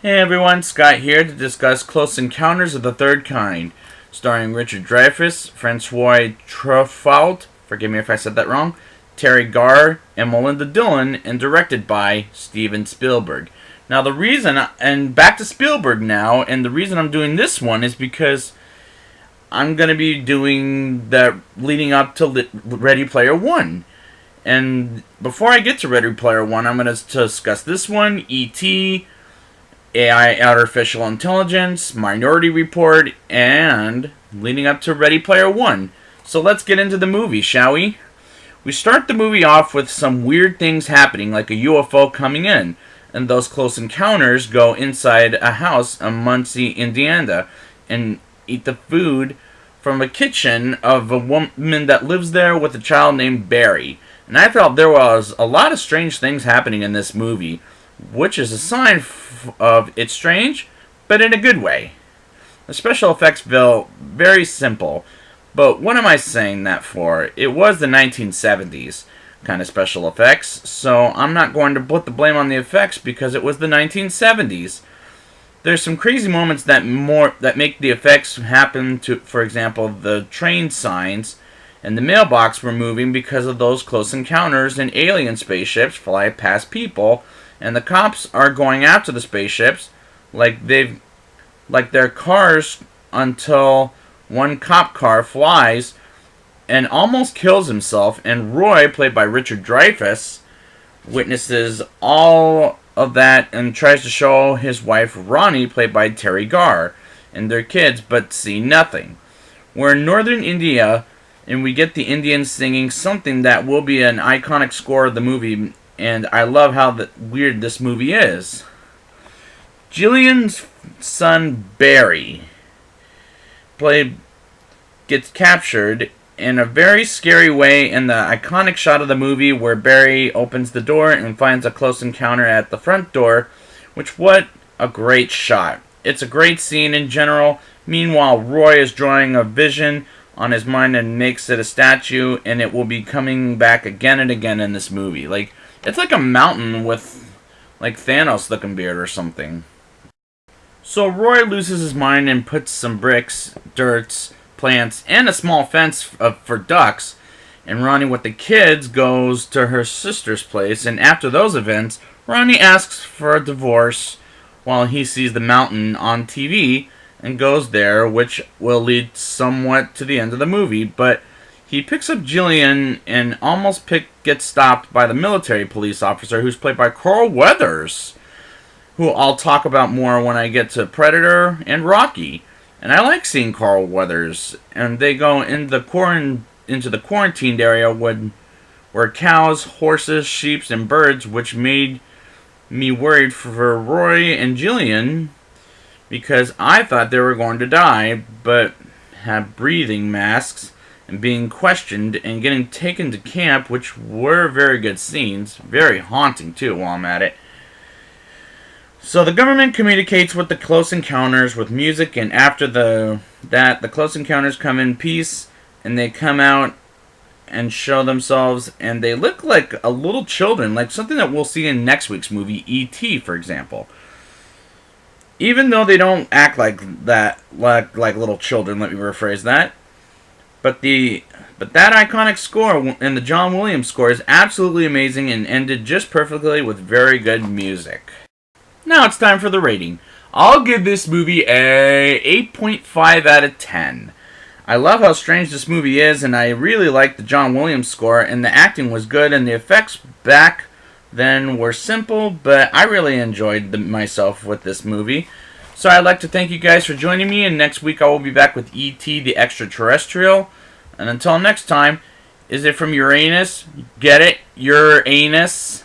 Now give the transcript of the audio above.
Hey everyone, Scott here to discuss Close Encounters of the Third Kind, starring Richard Dreyfuss, Francois Truffaut, forgive me if I said that wrong, Terry Garr, and Melinda Dillon, and directed by Steven Spielberg. Now the reason, and back to Spielberg now, and the reason I'm doing this one is because I'm going to be doing the leading up to Ready Player One. And before I get to Ready Player One, I'm going to discuss this one, E.T., AI Artificial Intelligence, Minority Report, and leading up to Ready Player One. So let's get into the movie, shall we? We start the movie off with some weird things happening, like a UFO coming in, and those close encounters go inside a house in Muncie, Indiana, and eat the food from a kitchen of a woman that lives there with a child named Barry. And I felt there was a lot of strange things happening in this movie, which is a sign of it's strange, but in a good way. The special effects feel very simple, but what am I saying that for? It was the 1970s kind of special effects, so I'm not going to put the blame on the effects because it was the 1970s. There's some crazy moments that make the effects happen to, for example, the train signs and the mailbox were moving because of those close encounters, and alien spaceships fly past people, and the cops are going after the spaceships like they're cars, until one cop car flies and almost kills himself, and Roy, played by Richard Dreyfuss, witnesses all of that and tries to show his wife Ronnie, played by Terry Garr, and their kids, but see nothing. We're in northern India, and we get the Indians singing something that will be an iconic score of the movie, and I love how weird this movie is. Jillian's son Barry gets captured in a very scary way in the iconic shot of the movie where Barry opens the door and finds a close encounter at the front door, which, what a great shot. It's a great scene in general. Meanwhile, Roy is drawing a vision on his mind and makes it a statue, and it will be coming back again and again in this movie. It's like a mountain with Thanos looking beard or something. So Roy loses his mind and puts some bricks, dirt, plants, and a small fence for ducks, and Ronnie with the kids goes to her sister's place, and after those events, Ronnie asks for a divorce while he sees the mountain on TV and goes there, which will lead somewhat to the end of the movie, but he picks up Jillian and almost gets stopped by the military police officer, who's played by Carl Weathers, who I'll talk about more when I get to Predator and Rocky. And I like seeing Carl Weathers. And they go into the quarantined area where cows, horses, sheep, and birds, which made me worried for Roy and Jillian, because I thought they were going to die, but had breathing masks and being questioned and getting taken to camp, which were very good scenes. Very haunting, too, while I'm at it. So the government communicates with the close encounters with music, and after the close encounters come in peace, and they come out and show themselves, and they look like a little children, like something that we'll see in next week's movie, E.T., for example. Even though they don't act like that, like little children, let me rephrase that. But that iconic score and the John Williams score is absolutely amazing and ended just perfectly with very good music. Now it's time for the rating. I'll give this movie a 8.5 out of 10. I love how strange this movie is, and I really like the John Williams score, and the acting was good, and the effects back then were simple, but I really enjoyed myself with this movie. So I'd like to thank you guys for joining me, and next week I will be back with E.T. the Extraterrestrial. And until next time, is it from Uranus? Get it? Uranus.